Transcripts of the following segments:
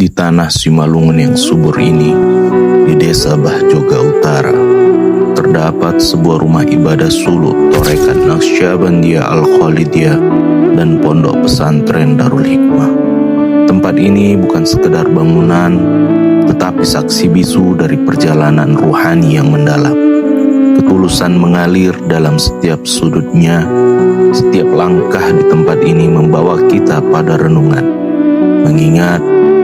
Di tanah Simalungun yang subur ini, di desa Bahjoga Utara, terdapat sebuah rumah ibadah suluk Torekat Naqsyabandiyah Al-Khalidiyah dan pondok pesantren Darul Hikmah. Tempat ini bukan sekedar bangunan, tetapi saksi bisu dari perjalanan ruhani yang mendalam. Ketulusan mengalir dalam setiap sudutnya. Setiap langkah di tempat ini membawa kita pada renungan, mengingat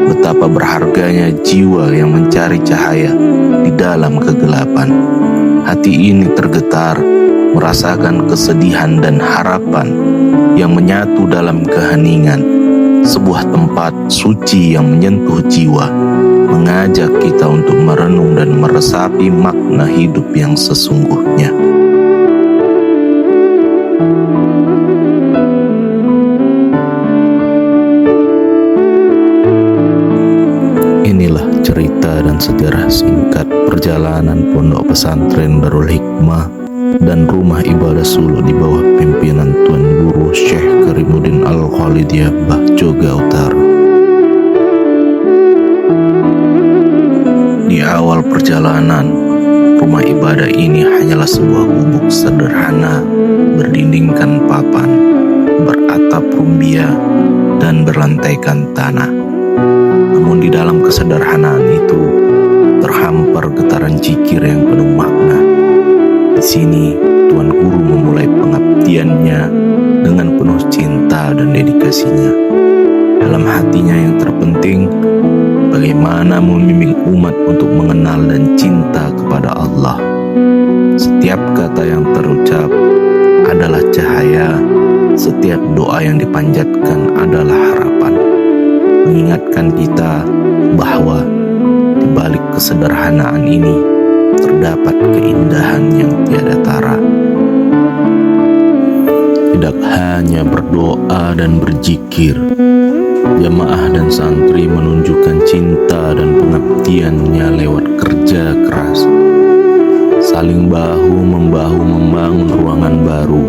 betapa berharganya jiwa yang mencari cahaya di dalam kegelapan. Hati ini tergetar, merasakan kesedihan dan harapan yang menyatu dalam keheningan. Sebuah tempat suci yang menyentuh jiwa, mengajak kita untuk merenung dan meresapi makna hidup yang sesungguhnya. Inilah cerita dan sejarah singkat perjalanan pondok pesantren Darul Hikmah dan rumah ibadah suluk di bawah pimpinan Tuan Guru Syekh Karimuddin Al-Khalidiyah Bahjoga Utara. Di awal perjalanan, rumah ibadah ini hanyalah sebuah gubuk sederhana berdindingkan papan, beratap rumbia, dan berlantaikan tanah. Namun di dalam kesederhanaan itu terhampar getaran zikir yang penuh makna. Di sini Tuan Guru memulai pengabdiannya dengan penuh cinta dan dedikasinya. Dalam hatinya yang terpenting, bagaimana membimbing umat untuk mengenal dan cinta kepada Allah. Setiap kata yang terucap adalah cahaya, setiap doa yang dipanjatkan adalah harapan, mengingatkan kita bahwa di balik kesederhanaan ini terdapat keindahan yang tiada tara. Tidak hanya berdoa dan berzikir, jamaah dan santri menunjukkan cinta dan pengabdiannya lewat kerja keras, saling bahu-membahu membangun ruangan baru,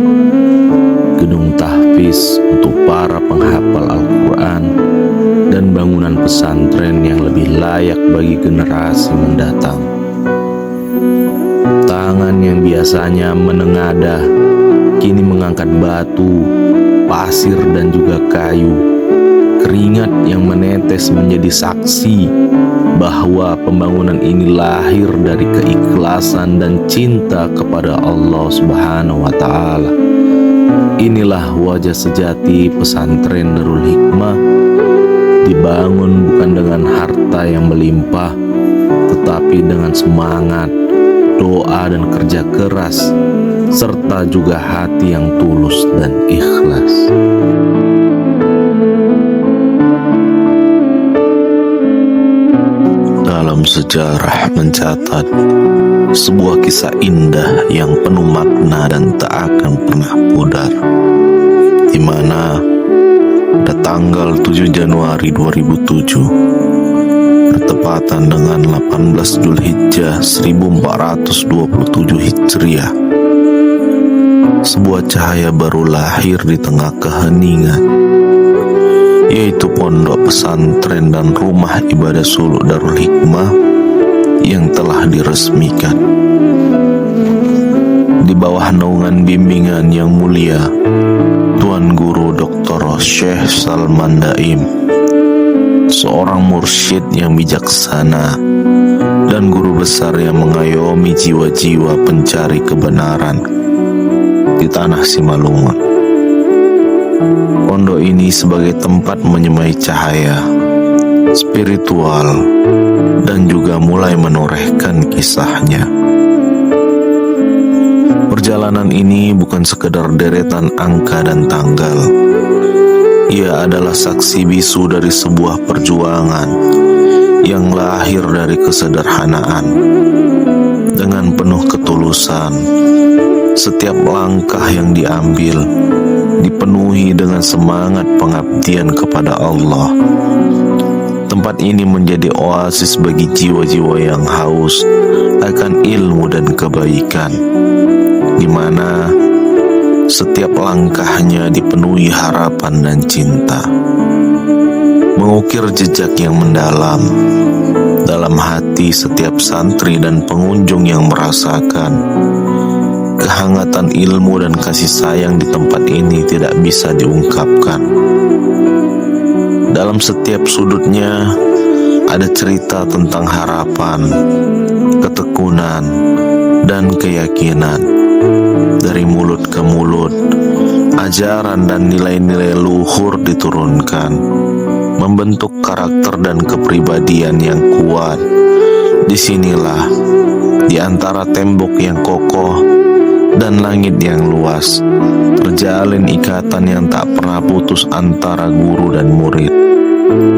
gedung tahfiz untuk para penghafal Al-Quran, dan bangunan pesantren yang lebih layak bagi generasi mendatang. Tangan yang biasanya menengadah kini mengangkat batu, pasir, dan juga kayu. Keringat yang menetes menjadi saksi bahwa pembangunan ini lahir dari keikhlasan dan cinta kepada Allah Subhanahu wa Ta'ala. Inilah wajah sejati pesantren Darul Hikmah, dibangun bukan dengan harta yang melimpah, tetapi dengan semangat, doa, dan kerja keras, serta juga hati yang tulus dan ikhlas. Dalam sejarah mencatat sebuah kisah indah yang penuh makna dan tak akan pernah pudar, di mana pada tanggal 7 Januari 2007 bertepatan dengan 18 Zulhijjah 1427 Hijriah, sebuah cahaya baru lahir di tengah keheningan, yaitu pondok pesantren dan rumah ibadah suluk Darul Hikmah yang telah diresmikan. Di bawah naungan bimbingan yang mulia Tuan Guru Dr. Syekh Salman Daim, seorang mursyid yang bijaksana dan guru besar yang mengayomi jiwa-jiwa pencari kebenaran di tanah Simalungun. Pondok ini sebagai tempat menyemai cahaya spiritual dan juga mulai menorehkan kisahnya. Perjalanan ini bukan sekedar deretan angka dan tanggal. Ia adalah saksi bisu dari sebuah perjuangan yang lahir dari kesederhanaan. Dengan penuh ketulusan, setiap langkah yang diambil dipenuhi dengan semangat pengabdian kepada Allah. Tempat ini menjadi oasis bagi jiwa-jiwa yang haus akan ilmu dan kebaikan, di mana setiap langkahnya dipenuhi harapan dan cinta. Mengukir mengukir jejak yang mendalam dalam hati setiap santri dan pengunjung yang merasakan kehangatan ilmu dan kasih sayang di tempat ini tidak bisa diungkapkan. Dalam setiap sudutnya ada cerita tentang harapan, ketekunan, dan keyakinan. Dari mulut ke mulut, ajaran dan nilai-nilai luhur diturunkan, membentuk karakter dan kepribadian yang kuat. Disinilah, di antara tembok yang kokoh dan langit yang luas, terjalin ikatan yang tak pernah putus antara guru dan murid,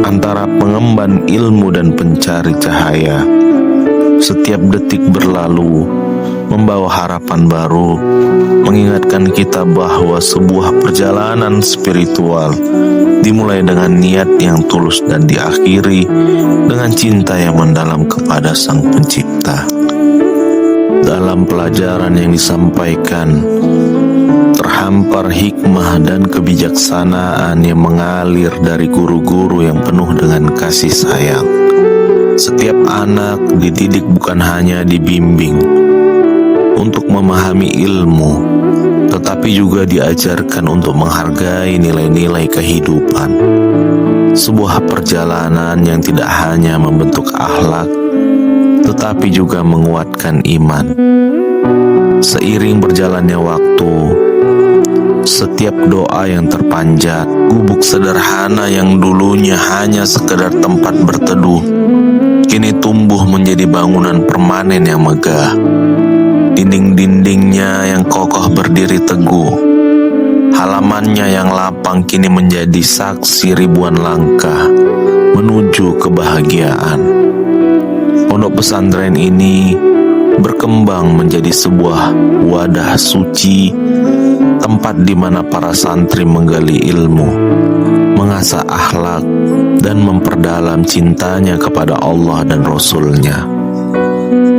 antara pengemban ilmu dan pencari cahaya. Setiap detik berlalu membawa harapan baru, mengingatkan kita bahwa sebuah perjalanan spiritual dimulai dengan niat yang tulus dan diakhiri dengan cinta yang mendalam kepada Sang Pencipta. Dalam pelajaran yang disampaikan, terhampar hikmah dan kebijaksanaan yang mengalir dari guru-guru yang penuh dengan kasih sayang. Setiap anak dididik bukan hanya dibimbing untuk memahami ilmu, tetapi juga diajarkan untuk menghargai nilai-nilai kehidupan. Sebuah perjalanan yang tidak hanya membentuk akhlak, tetapi juga menguatkan iman. Seiring berjalannya waktu, setiap doa yang terpanjat, gubuk sederhana yang dulunya hanya sekedar tempat berteduh, kini tumbuh menjadi bangunan permanen yang megah. Dinding-dindingnya yang kokoh berdiri teguh, halamannya yang lapang kini menjadi saksi ribuan langkah menuju kebahagiaan. Pondok pesantren ini berkembang menjadi sebuah wadah suci, tempat di mana para santri menggali ilmu, mengasah akhlak, dan memperdalam cintanya kepada Allah dan Rasul-Nya.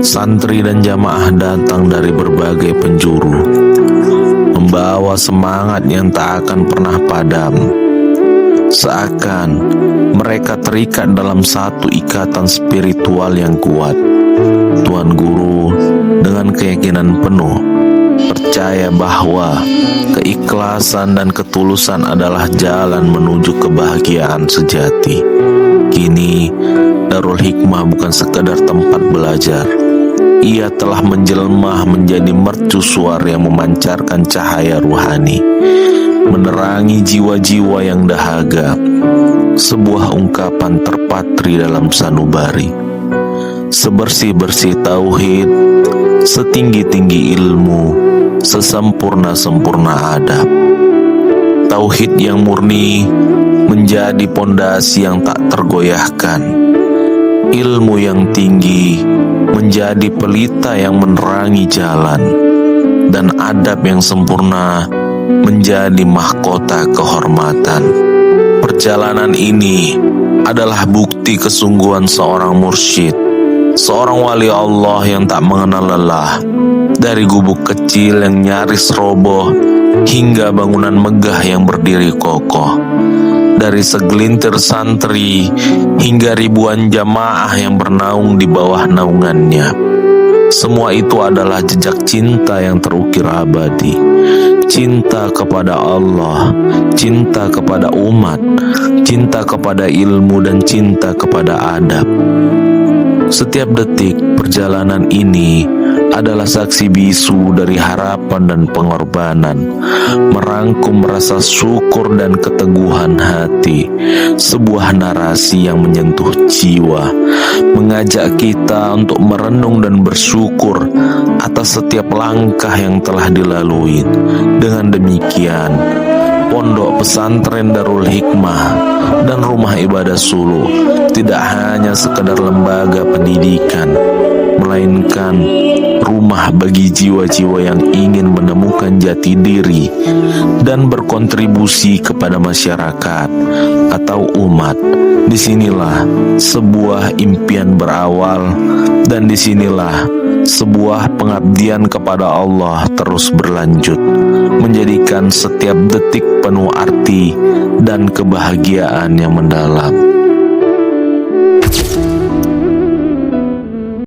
Santri dan jamaah datang dari berbagai penjuru, membawa semangat yang tak akan pernah padam. Seakan mereka terikat dalam satu ikatan spiritual yang kuat. Tuan Guru dengan keyakinan penuh percaya bahwa keikhlasan dan ketulusan adalah jalan menuju kebahagiaan sejati. Kini Darul Hikmah bukan sekedar tempat belajar. Ia telah menjelma menjadi mercusuar yang memancarkan cahaya ruhani, menerangi jiwa-jiwa yang dahaga. Sebuah ungkapan terpatri dalam sanubari: sebersih-bersih tauhid, setinggi-tinggi ilmu, sesempurna-sempurna adab. Tauhid yang murni menjadi pondasi yang tak tergoyahkan. Ilmu yang tinggi menjadi pelita yang menerangi jalan, dan adab yang sempurna menjadi mahkota kehormatan. Perjalanan ini adalah bukti kesungguhan seorang mursyid, seorang wali Allah yang tak mengenal lelah. Dari gubuk kecil yang nyaris roboh hingga bangunan megah yang berdiri kokoh, dari segelintir santri hingga ribuan jamaah yang bernaung di bawah naungannya. Semua itu adalah jejak cinta yang terukir abadi. Cinta kepada Allah, cinta kepada umat, cinta kepada ilmu, dan cinta kepada adab. Setiap detik perjalanan ini adalah saksi bisu dari harapan dan pengorbanan, merangkum rasa syukur dan keteguhan hati. Sebuah narasi yang menyentuh jiwa, mengajak kita untuk merenung dan bersyukur atas setiap langkah yang telah dilalui. Dengan demikian, Pondok Pesantren Darul Hikmah dan Rumah Ibadah Sulu tidak hanya sekedar lembaga pendidikan, melainkan rumah bagi jiwa-jiwa yang ingin menemukan jati diri dan berkontribusi kepada masyarakat atau umat. Disinilah sebuah impian berawal, dan disinilah sebuah pengabdian kepada Allah terus berlanjut, menjadikan setiap detik penuh arti dan kebahagiaan yang mendalam.